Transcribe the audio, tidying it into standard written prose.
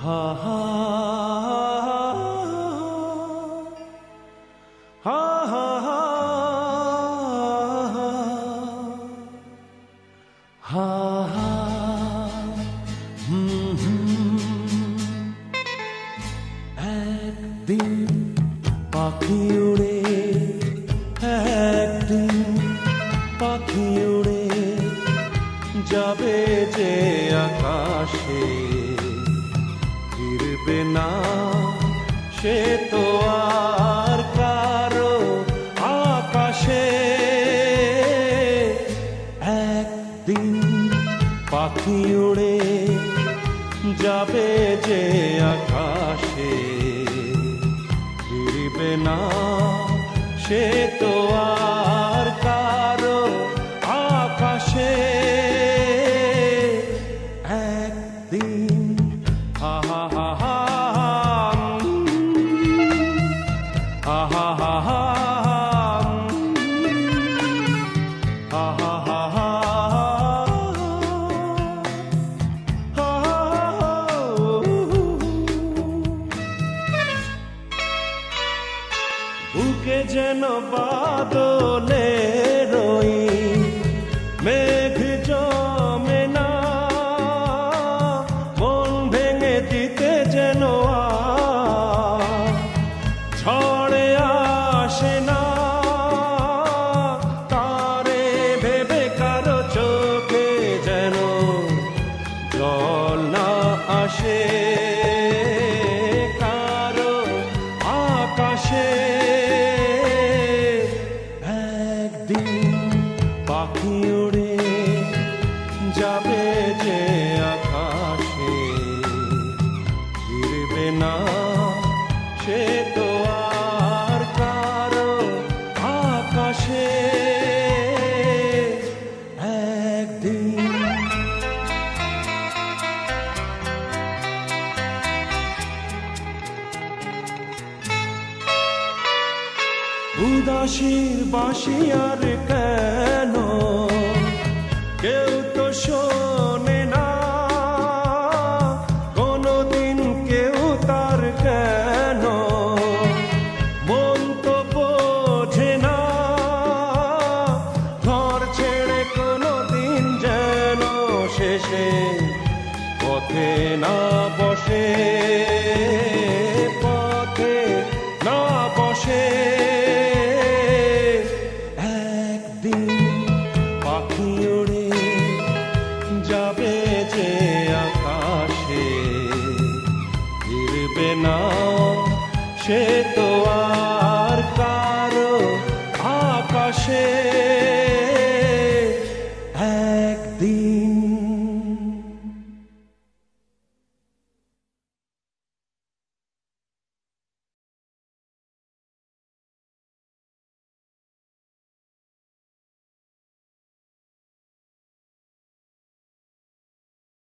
হা হা হা হা হা হা হা একদিন পাখি উড়ে, একদিন পাখি উড়ে যাবে যে আকাশে, ফিরবে না সে তো আর কারো আকাশে। একদিন পাখি উড়ে যাবে যে আকাশে, ফিরবে না সে তো আর কারো আকাশে। একদিন হা হা হা হা হা হা হা হা হা হা হা বুকে যেন বাদলে রই, মেঘ জমে না, মন ভেঙে দিতে যেন ঝড়ে আসে না। তারে ভেবে কারো চোখে যেন জল না আসে, কারো আকাশে। পাখি উড়ে যাবে যে আকাশে, ফিরবে না সে তো আর কারো আকাশে। একদিন উদাসীর বাঁশি আর কেন কেউ তো শোনে না, কোনদিন কেউ তার কেন মন তো বোঝে না। ঘর ছেড়ে কোনদিন যেন শেষে পথে না বসে, পথে না বসে। পাখি উড়ে যাবে যে আকাশে, ফিরবে না সে তো